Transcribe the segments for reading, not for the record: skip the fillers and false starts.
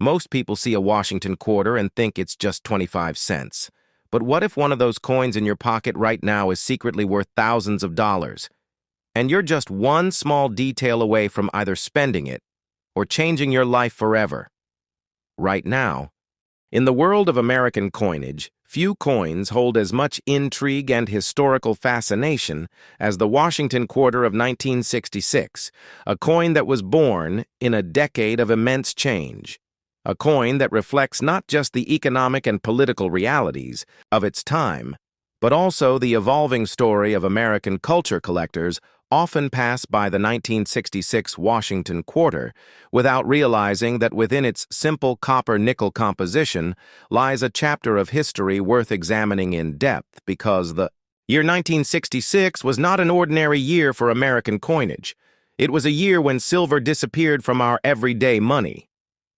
Most people see a Washington quarter and think it's just 25 cents. But what if one of those coins in your pocket right now is secretly worth thousands of dollars? And you're just one small detail away from either spending it or changing your life forever. Right now, in the world of American coinage, few coins hold as much intrigue and historical fascination as the Washington quarter of 1966, a coin that was born in a decade of immense change. A coin that reflects not just the economic and political realities of its time, but also the evolving story of American culture collectors often pass by the 1966 Washington quarter without realizing that within its simple copper-nickel composition lies a chapter of history worth examining in depth, because the year 1966 was not an ordinary year for American coinage. It was a year when silver disappeared from our everyday money.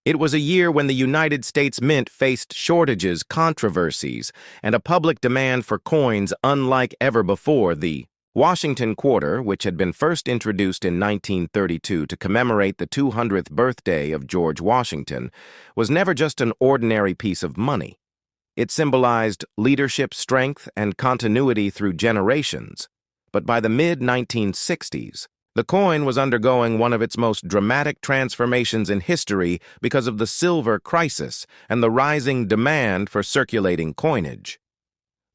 It was a year when the United States Mint faced shortages, controversies, and a public demand for coins unlike ever before. The Washington quarter, which had been first introduced in 1932 to commemorate the 200th birthday of George Washington, was never just an ordinary piece of money. It symbolized leadership, strength, and continuity through generations. But by the mid-1960s, the coin was undergoing one of its most dramatic transformations in history because of the silver crisis and the rising demand for circulating coinage.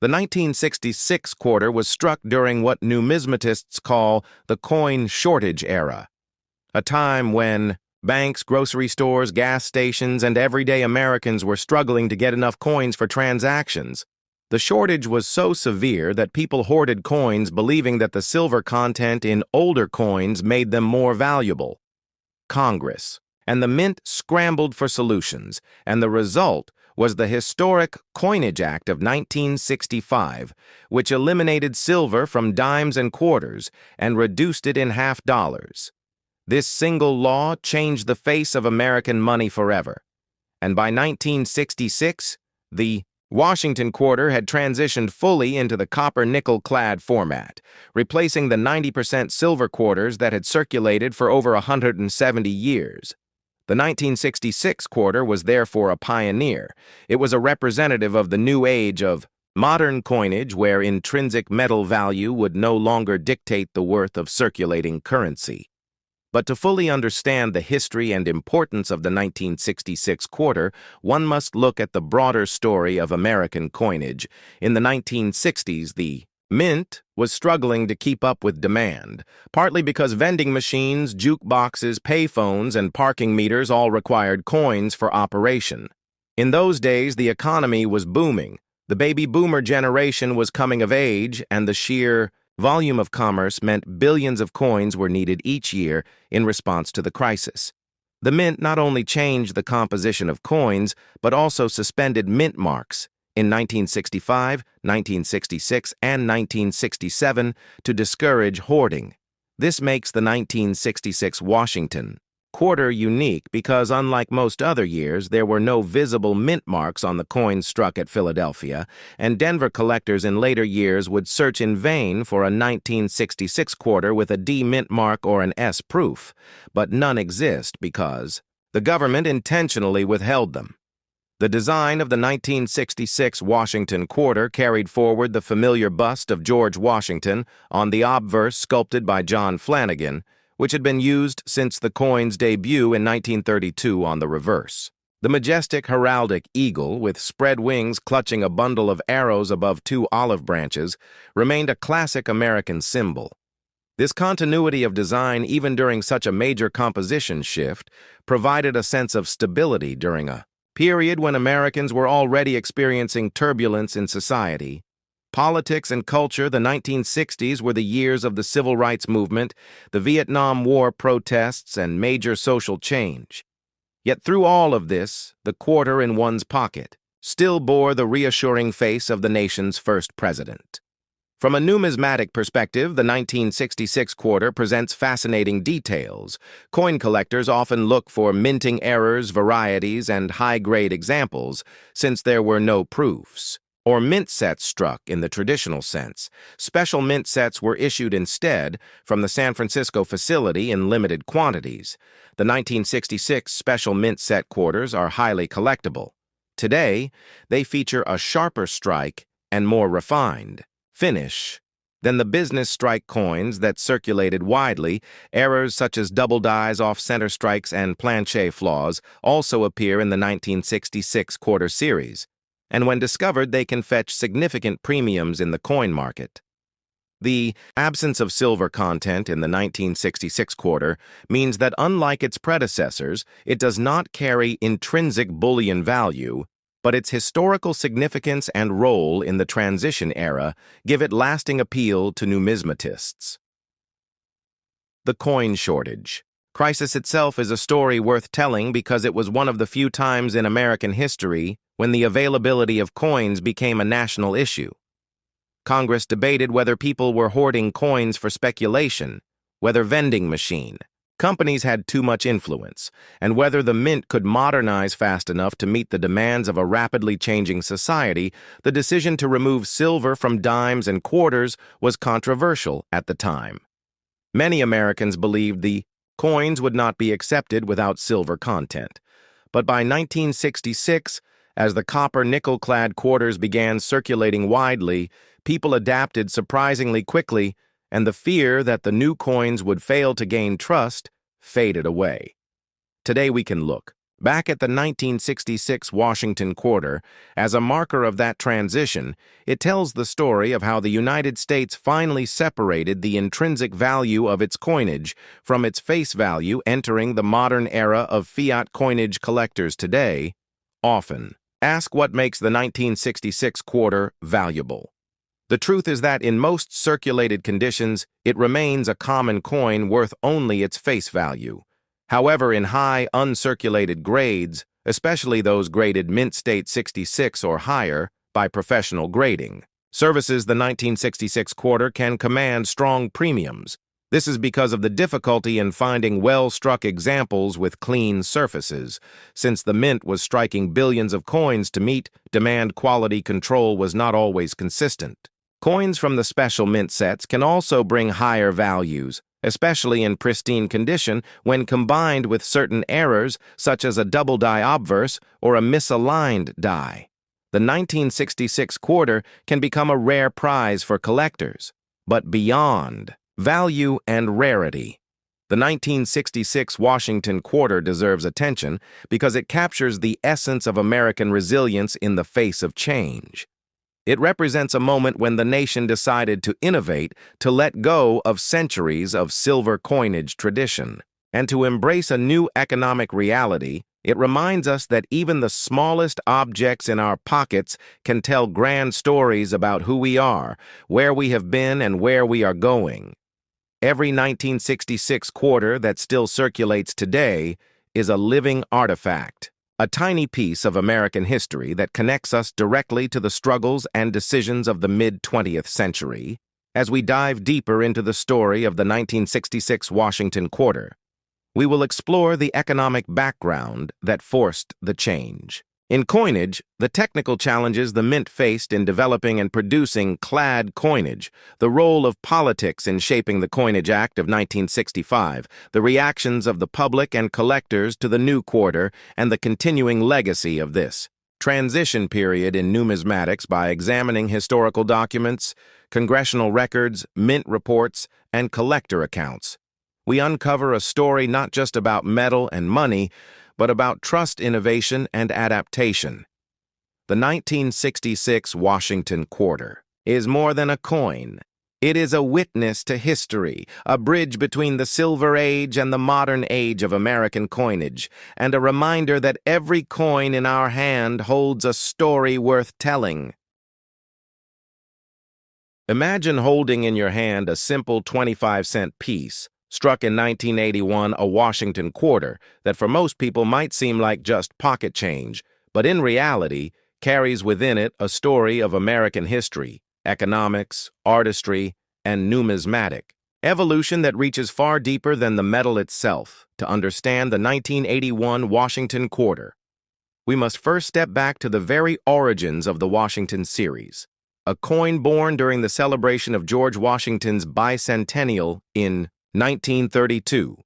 The 1966 quarter was struck during what numismatists call the coin shortage era, a time when banks, grocery stores, gas stations, and everyday Americans were struggling to get enough coins for transactions. The shortage was so severe that people hoarded coins, believing that the silver content in older coins made them more valuable. Congress and the Mint scrambled for solutions, and the result was the historic Coinage Act of 1965, which eliminated silver from dimes and quarters and reduced it in half dollars. This single law changed the face of American money forever. And by 1966, the Washington quarter had transitioned fully into the copper-nickel-clad format, replacing the 90% silver quarters that had circulated for over 170 years. The 1966 quarter was therefore a pioneer. It was a representative of the new age of modern coinage, where intrinsic metal value would no longer dictate the worth of circulating currency. But to fully understand the history and importance of the 1966 quarter, one must look at the broader story of American coinage. In the 1960s, the Mint was struggling to keep up with demand, partly because vending machines, jukeboxes, payphones, and parking meters all required coins for operation. In those days, the economy was booming. The baby boomer generation was coming of age, and the sheer volume of commerce meant billions of coins were needed each year in response to the crisis. The Mint not only changed the composition of coins, but also suspended mint marks in 1965, 1966, and 1967 to discourage hoarding. This makes the 1966 Washington quarter unique because, unlike most other years, there were no visible mint marks on the coins struck at Philadelphia, and Denver collectors in later years would search in vain for a 1966 quarter with a D mint mark or an S proof, but none exist because the government intentionally withheld them. The design of the 1966 Washington quarter carried forward the familiar bust of George Washington on the obverse sculpted by John Flanagan, which had been used since the coin's debut in 1932 on the reverse. The majestic heraldic eagle, with spread wings clutching a bundle of arrows above two olive branches, remained a classic American symbol. This continuity of design, even during such a major composition shift, provided a sense of stability during a period when Americans were already experiencing turbulence in society. Politics and culture, the 1960s were the years of the Civil Rights Movement, the Vietnam War protests, and major social change. Yet through all of this, the quarter in one's pocket still bore the reassuring face of the nation's first president. From a numismatic perspective, the 1966 quarter presents fascinating details. Coin collectors often look for minting errors, varieties, and high-grade examples, since there were no proofs. or mint sets struck in the traditional sense. Special mint sets were issued instead from the San Francisco facility in limited quantities. The 1966 special mint set quarters are highly collectible. Today, they feature a sharper strike and more refined finish than the business strike coins that circulated widely. Errors such as double dies, off-center strikes, and planche flaws also appear in the 1966 quarter series, and when discovered, they can fetch significant premiums in the coin market. The absence of silver content in the 1966 quarter means that, unlike its predecessors, it does not carry intrinsic bullion value, but its historical significance and role in the transition era give it lasting appeal to numismatists. The coin shortage crisis itself is a story worth telling because it was one of the few times in American history when the availability of coins became a national issue. Congress debated whether people were hoarding coins for speculation, whether vending machine companies had too much influence, and whether the mint could modernize fast enough to meet the demands of a rapidly changing society. The decision to remove silver from dimes and quarters was controversial at the time. Many Americans believed the coins would not be accepted without silver content. But by 1966, as the copper-nickel-clad quarters began circulating widely, people adapted surprisingly quickly, and the fear that the new coins would fail to gain trust faded away. Today we can look back at the 1966 Washington quarter as a marker of that transition. It tells the story of how the United States finally separated the intrinsic value of its coinage from its face value, entering the modern era of fiat coinage. Collectors today often ask what makes the 1966 quarter valuable. The truth is that in most circulated conditions, it remains a common coin worth only its face value. However, in high uncirculated grades, especially those graded mint state 66 or higher by professional grading services, the 1966 quarter can command strong premiums. This is because of the difficulty in finding well-struck examples with clean surfaces. Since the mint was striking billions of coins to meet demand, quality control was not always consistent. Coins from the special mint sets can also bring higher values, especially in pristine condition when combined with certain errors such as a double die obverse or a misaligned die. The 1966 quarter can become a rare prize for collectors. But beyond value and rarity, the 1966 Washington quarter deserves attention because it captures the essence of American resilience in the face of change. It represents a moment when the nation decided to innovate, to let go of centuries of silver coinage tradition, and to embrace a new economic reality. It reminds us that even the smallest objects in our pockets can tell grand stories about who we are, where we have been, and where we are going. Every 1966 quarter that still circulates today is a living artifact, a tiny piece of American history that connects us directly to the struggles and decisions of the mid-20th century. As we dive deeper into the story of the 1966 Washington quarter, we will explore the economic background that forced the change. In coinage, the technical challenges the mint faced in developing and producing clad coinage, the role of politics in shaping the Coinage Act of 1965, the reactions of the public and collectors to the new quarter, and the continuing legacy of this transition period in numismatics. By examining historical documents, congressional records, mint reports, and collector accounts, we uncover a story not just about metal and money, but about trust, innovation, and adaptation. The 1966 Washington quarter is more than a coin. It is a witness to history, a bridge between the Silver Age and the modern age of American coinage, and a reminder that every coin in our hand holds a story worth telling. Imagine holding in your hand a simple 25-cent piece, struck in 1981, a Washington quarter that for most people might seem like just pocket change, but in reality carries within it a story of American history, economics, artistry, and numismatic evolution that reaches far deeper than the metal itself. To understand the 1981 Washington quarter, we must first step back to the very origins of the Washington series, a coin born during the celebration of George Washington's bicentennial in 1932.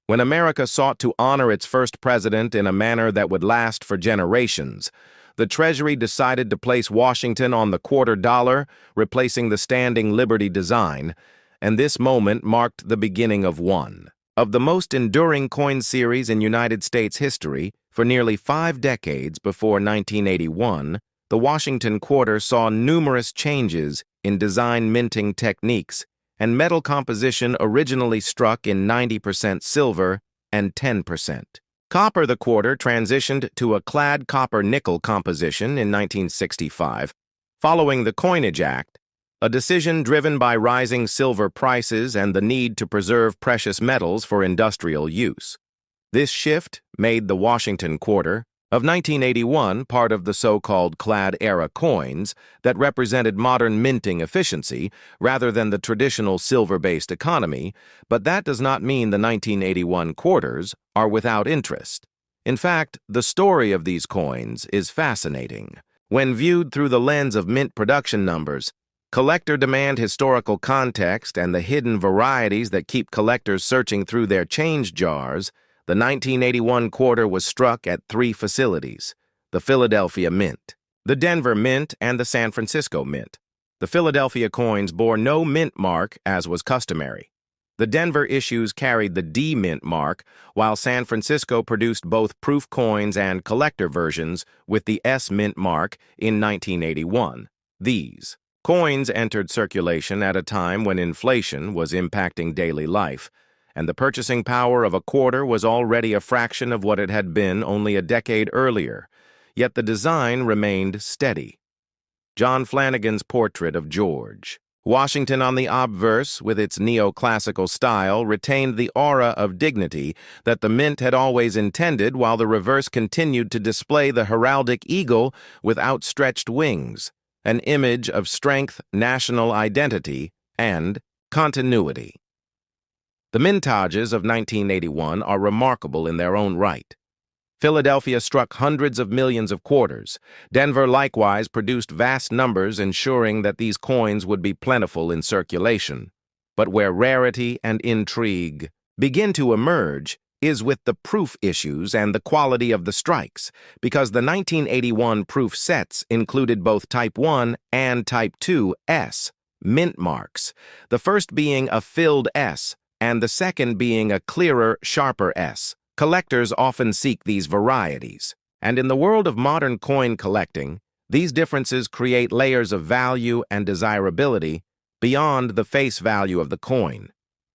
When America sought to honor its first president in a manner that would last for generations, the Treasury decided to place Washington on the quarter dollar, replacing the standing Liberty design, and this moment marked the beginning of one of the most enduring coin series in United States history. For nearly 5 decades before 1981, the Washington quarter saw numerous changes in design minting techniques and metal composition, originally struck in 90% silver and 10% copper. The quarter transitioned to a clad copper-nickel composition in 1965, following the Coinage Act, a decision driven by rising silver prices and the need to preserve precious metals for industrial use. This shift made the Washington quarter of 1981 part of the so-called clad-era coins that represented modern minting efficiency rather than the traditional silver-based economy, but that does not mean the 1981 quarters are without interest. In fact, the story of these coins is fascinating. When viewed through the lens of mint production numbers, collector demand, historical context, and the hidden varieties that keep collectors searching through their change jars, the 1981 quarter was struck at 3 facilities: the Philadelphia Mint, the Denver Mint, and the San Francisco Mint. The Philadelphia coins bore no mint mark, as was customary. The Denver issues carried the D mint mark, while San Francisco produced both proof coins and collector versions with the S mint mark in 1981. These coins entered circulation at a time when inflation was impacting daily life, and the purchasing power of a quarter was already a fraction of what it had been only a decade earlier, yet the design remained steady. John Flanagan's portrait of George Washington on the obverse, with its neoclassical style, retained the aura of dignity that the mint had always intended, while the reverse continued to display the heraldic eagle with outstretched wings, an image of strength, national identity, and continuity. The mintages of 1981 are remarkable in their own right. Philadelphia struck hundreds of millions of quarters. Denver likewise produced vast numbers, ensuring that these coins would be plentiful in circulation. But where rarity and intrigue begin to emerge is with the proof issues and the quality of the strikes, because the 1981 proof sets included both Type 1 and Type 2 S mint marks, the first being a filled S, and the second being a clearer, sharper S. Collectors often seek these varieties, and in the world of modern coin collecting, these differences create layers of value and desirability beyond the face value of the coin.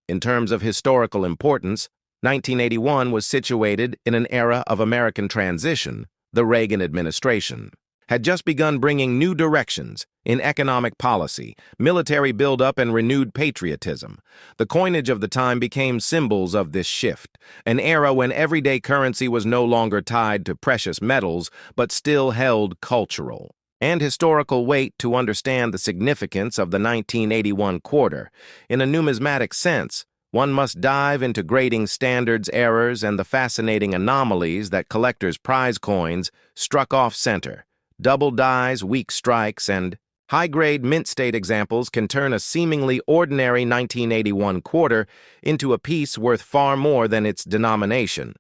In terms of historical importance, 1981 was situated in an era of American transition. The Reagan administration had just begun bringing new directions in economic policy, military buildup, and renewed patriotism. The coinage of the time became symbols of this shift, an era when everyday currency was no longer tied to precious metals, but still held cultural and historical weight. To understand the significance of the 1981 quarter in a numismatic sense, one must dive into grading standards, errors, and the fascinating anomalies that collectors' prize coins struck off center. Double dies, weak strikes, and high-grade mint state examples can turn a seemingly ordinary 1981 quarter into a piece worth far more than its denomination.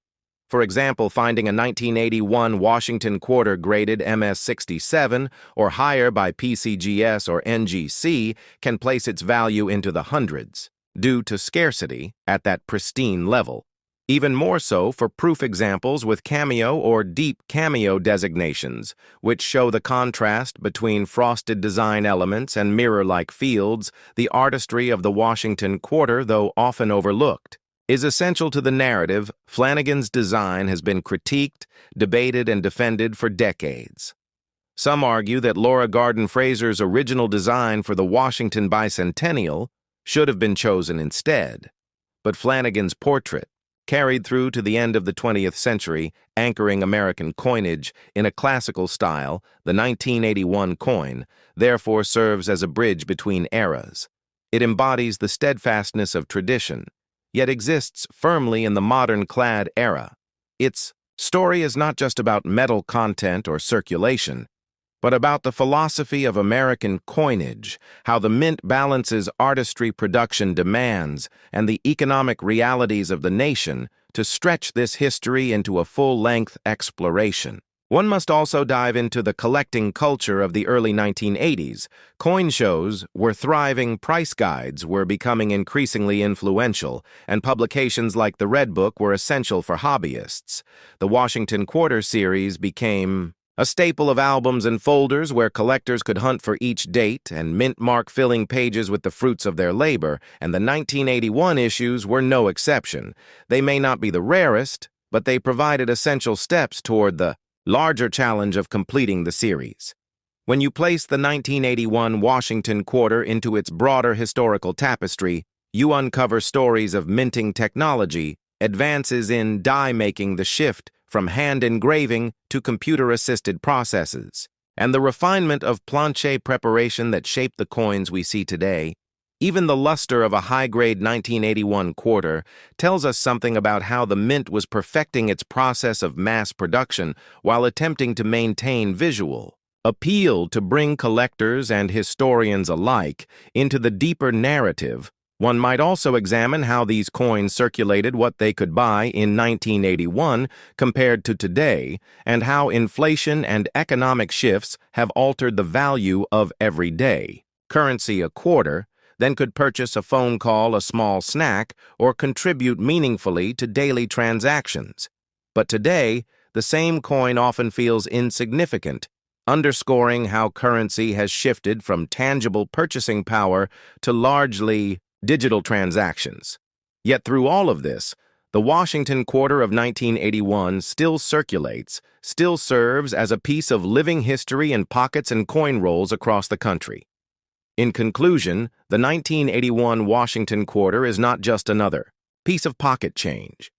For example, finding a 1981 Washington quarter graded MS-67 or higher by PCGS or NGC can place its value into the hundreds, due to scarcity at that pristine level. Even more so for proof examples with cameo or deep cameo designations, which show the contrast between frosted design elements and mirror-like fields. The artistry of the Washington quarter, though often overlooked, is essential to the narrative. Flanagan's design has been critiqued, debated, and defended for decades. Some argue that Laura Garden Fraser's original design for the Washington bicentennial should have been chosen instead, but Flanagan's portrait carried through to the end of the 20th century, anchoring American coinage in a classical style. The 1981 coin therefore serves as a bridge between eras. It embodies the steadfastness of tradition, yet exists firmly in the modern clad era. Its Story is not just about metal content or circulation, but about the philosophy of American coinage, how the mint balances artistry production demands and the economic realities of the nation to stretch this history into a full-length exploration. One must also dive into the collecting culture of the early 1980s. Coin shows were thriving, price guides were becoming increasingly influential, and publications like the Red Book were essential for hobbyists. The Washington Quarter series became a staple of albums and folders where collectors could hunt for each date and mint mark filling pages with the fruits of their labor, and the 1981 issues were no exception. They may not be the rarest, but they provided essential steps toward the larger challenge of completing the series. When you place the 1981 Washington Quarter into its broader historical tapestry, you uncover stories of minting technology, advances in die-making, the shift from hand engraving to computer-assisted processes, and the refinement of planche preparation that shaped the coins we see today. Even the luster of a high-grade 1981 quarter tells us something about how the mint was perfecting its process of mass production while attempting to maintain visual appeal to bring collectors and historians alike into the deeper narrative. One might also examine how these coins circulated, what they could buy in 1981 compared to today, and how inflation and economic shifts have altered the value of everyday currency. A quarter then could purchase a phone call, a small snack, or contribute meaningfully to daily transactions. But today, the same coin often feels insignificant, underscoring how currency has shifted from tangible purchasing power to largely digital transactions. Yet through all of this, the Washington Quarter of 1981 still circulates, still serves as a piece of living history in pockets and coin rolls across the country. In conclusion, the 1981 Washington Quarter is not just another piece of pocket change.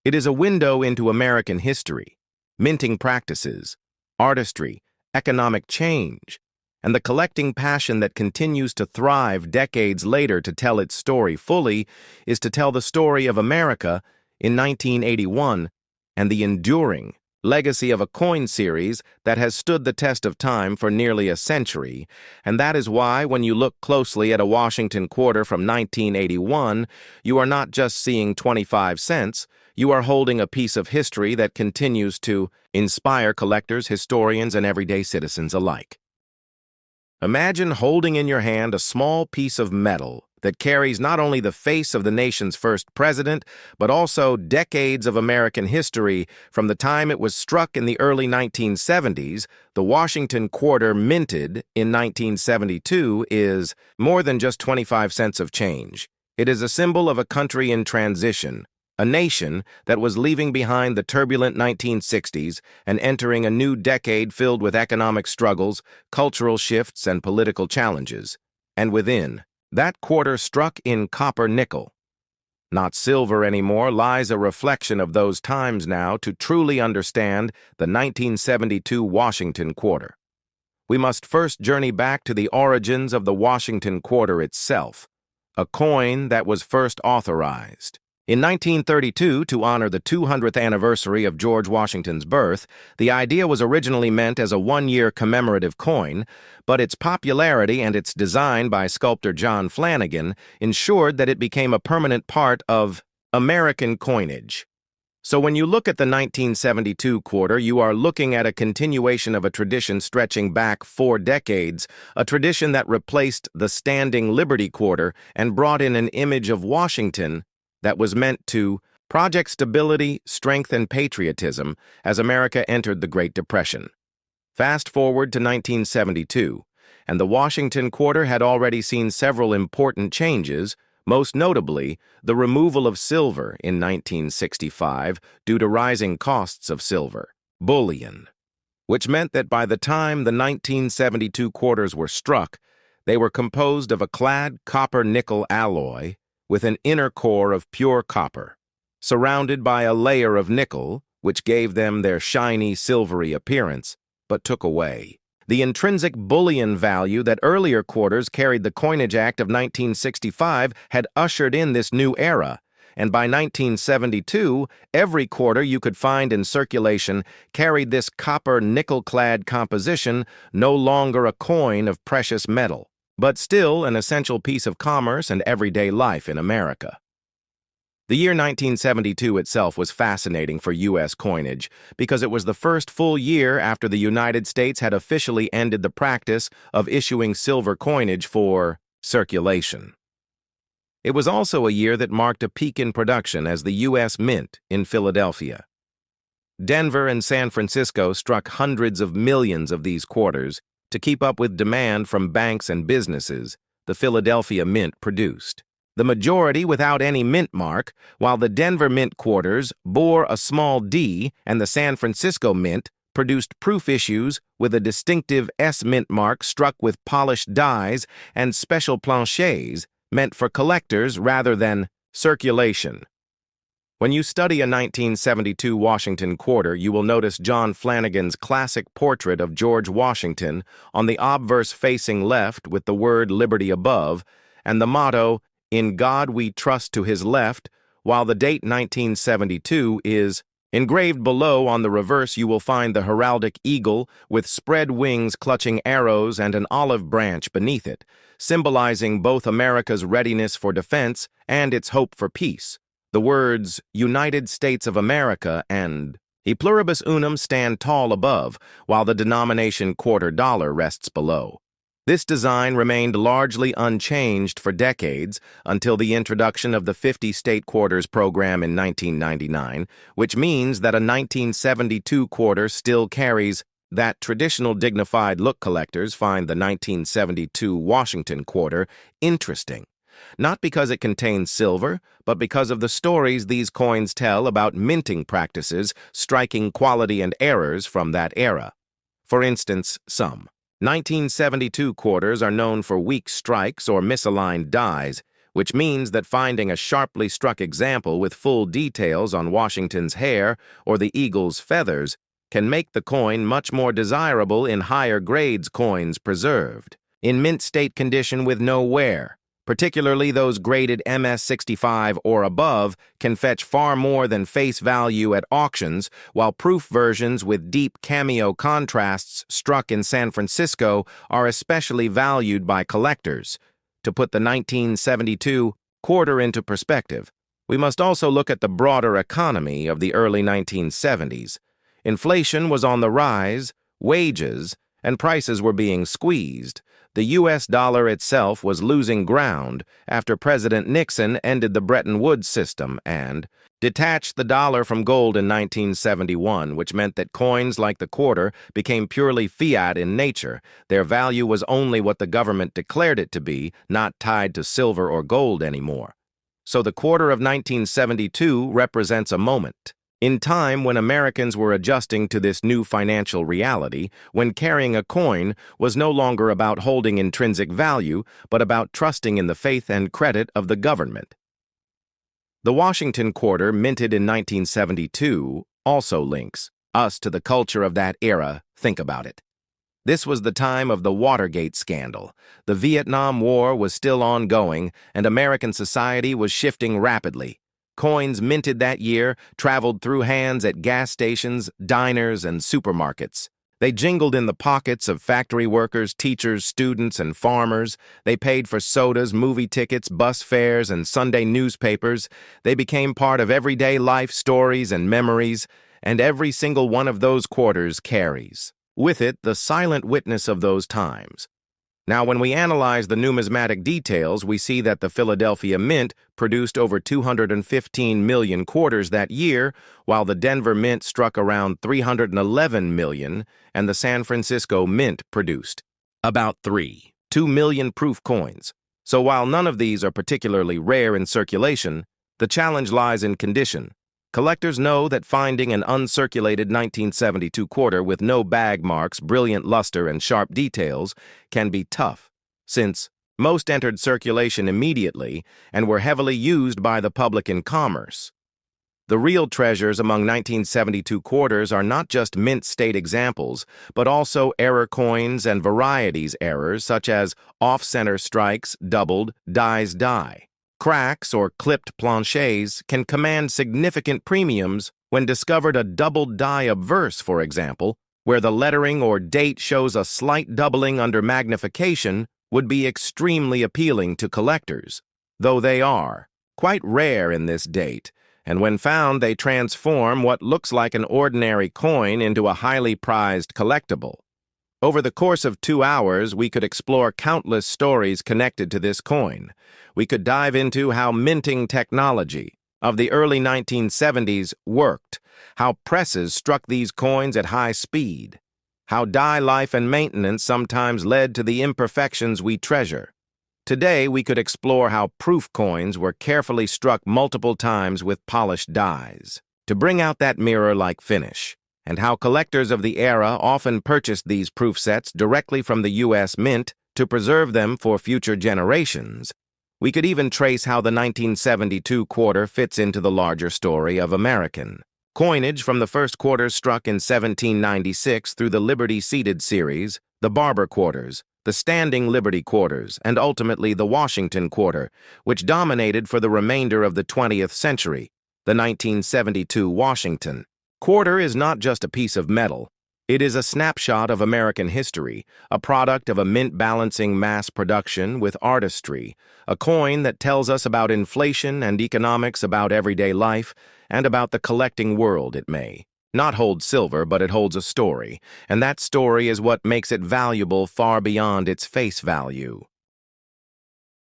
It is a window into American history, minting practices, artistry, economic change, and the collecting passion that continues to thrive decades later. To tell its story fully is to tell the story of America in 1981 and the enduring legacy of a coin series that has stood the test of time for nearly a century. And that is why, when you look closely at a Washington Quarter from 1981, you are not just seeing 25 cents, you are holding a piece of history that continues to inspire collectors, historians, and everyday citizens alike. Imagine holding in your hand a small piece of metal that carries not only the face of the nation's first president, but also decades of American history. From the time it was struck in the early 1970s, the Washington Quarter, minted in 1972, is more than just 25 cents of change. It is a symbol of a country in transition, a nation that was leaving behind the turbulent 1960s and entering a new decade filled with economic struggles, cultural shifts, and political challenges. And within that quarter, struck in copper-nickel, not silver anymore, lies a reflection of those times. Now, to truly understand the 1972 Washington Quarter, we must first journey back to the origins of the Washington Quarter itself, a coin that was first authorized in 1932 to honor the 200th anniversary of George Washington's birth. The idea was originally meant as a one-year commemorative coin, but its popularity and its design by sculptor John Flanagan ensured that it became a permanent part of American coinage. So when you look at the 1972 quarter, you are looking at a continuation of a tradition stretching back 4 decades, a tradition that replaced the standing Liberty quarter and brought in an image of Washington that was meant to project stability, strength, and patriotism as America entered the Great Depression. Fast forward to 1972, and the Washington Quarter had already seen several important changes, most notably the removal of silver in 1965 due to rising costs of silver, bullion, which meant that by the time the 1972 quarters were struck, they were composed of a clad copper-nickel alloy with an inner core of pure copper, surrounded by a layer of nickel, which gave them their shiny, silvery appearance, but took away the intrinsic bullion value that earlier quarters carried. The Coinage Act of 1965 had ushered in this new era, and by 1972, every quarter you could find in circulation carried this copper nickel-clad composition, no longer a coin of precious metal, but still an essential piece of commerce and everyday life in America. The year 1972 itself was fascinating for U.S. coinage because it was the first full year after the United States had officially ended the practice of issuing silver coinage for circulation. It was also a year that marked a peak in production as the U.S. Mint in Philadelphia. Denver and San Francisco struck hundreds of millions of these quarters to keep up with demand from banks and businesses the Philadelphia Mint produced. The majority without any mint mark, while the Denver Mint quarters bore a small D and the San Francisco Mint produced proof issues with a distinctive S mint mark struck with polished dies and special planchets meant for collectors rather than circulation. When you study a 1972 Washington quarter, you will notice John Flanagan's classic portrait of George Washington on the obverse facing left with the word Liberty above and the motto, "In God we trust," to his left, while the date 1972 is engraved below. On the reverse, you will find the heraldic eagle with spread wings clutching arrows and an olive branch beneath it, symbolizing both America's readiness for defense and its hope for peace. The words United States of America and E pluribus unum stand tall above, while the denomination quarter dollar rests below. This design remained largely unchanged for decades until the introduction of the 50-state quarters program in 1999, which means that a 1972 quarter still carries that traditional dignified look. Collectors find the 1972 Washington quarter interesting, not because it contains silver, but because of the stories these coins tell about minting practices, striking quality and errors from that era. For instance, some 1972 quarters are known for weak strikes or misaligned dies, which means that finding a sharply struck example with full details on Washington's hair or the eagle's feathers can make the coin much more desirable in higher grades coins preserved in mint state condition with no wear. Particularly those graded MS-65 or above can fetch far more than face value at auctions, while proof versions with deep cameo contrasts struck in San Francisco are especially valued by collectors. To put the 1972 quarter into perspective, we must also look at the broader economy of the early 1970s. Inflation was on the rise, wages, and prices were being squeezed. The U.S. dollar itself was losing ground after President Nixon ended the Bretton Woods system and detached the dollar from gold in 1971, which meant that coins like the quarter became purely fiat in nature. Their value was only what the government declared it to be, not tied to silver or gold anymore. So the quarter of 1972 represents a moment in time when Americans were adjusting to this new financial reality, when carrying a coin was no longer about holding intrinsic value, but about trusting in the faith and credit of the government. The Washington quarter, minted in 1972, also links us to the culture of that era. Think about it. This was the time of the Watergate scandal. The Vietnam War was still ongoing, and American society was shifting rapidly. Coins minted that year traveled through hands at gas stations, diners, and supermarkets. They jingled in the pockets of factory workers, teachers, students, and farmers. They paid for sodas, movie tickets, bus fares, and Sunday newspapers. They became part of everyday life stories and memories, and every single one of those quarters carries with it the silent witness of those times. Now, when we analyze the numismatic details, we see that the Philadelphia Mint produced over 215 million quarters that year, while the Denver Mint struck around 311 million, and the San Francisco Mint produced about 2 million proof coins. So while none of these are particularly rare in circulation, the challenge lies in condition. Collectors know that finding an uncirculated 1972 quarter with no bag marks, brilliant luster, and sharp details can be tough, since most entered circulation immediately and were heavily used by the public in commerce. The real treasures among 1972 quarters are not just mint state examples, but also error coins and varieties errors such as off-center strikes, doubled, dies die. Cracks or clipped planchets can command significant premiums when discovered a doubled die obverse, for example, where the lettering or date shows a slight doubling under magnification would be extremely appealing to collectors, though they are quite rare in this date, and when found they transform what looks like an ordinary coin into a highly prized collectible. Over the course of 2 hours, we could explore countless stories connected to this coin. We could dive into how minting technology of the early 1970s worked, how presses struck these coins at high speed, how die life and maintenance sometimes led to the imperfections we treasure. Today, we could explore how proof coins were carefully struck multiple times with polished dies to bring out that mirror-like finish, and how collectors of the era often purchased these proof sets directly from the U.S. Mint to preserve them for future generations. We could even trace how the 1972 quarter fits into the larger story of American coinage from the first quarters struck in 1796 through the Liberty Seated series, the Barber quarters, the Standing Liberty quarters, and ultimately the Washington quarter, which dominated for the remainder of the 20th century. The 1972 Washington quarter is not just a piece of metal. It is a snapshot of American history, a product of a mint-balancing mass production with artistry, a coin that tells us about inflation and economics, about everyday life, and about the collecting world. It may not hold silver, but it holds a story, and that story is what makes it valuable far beyond its face value.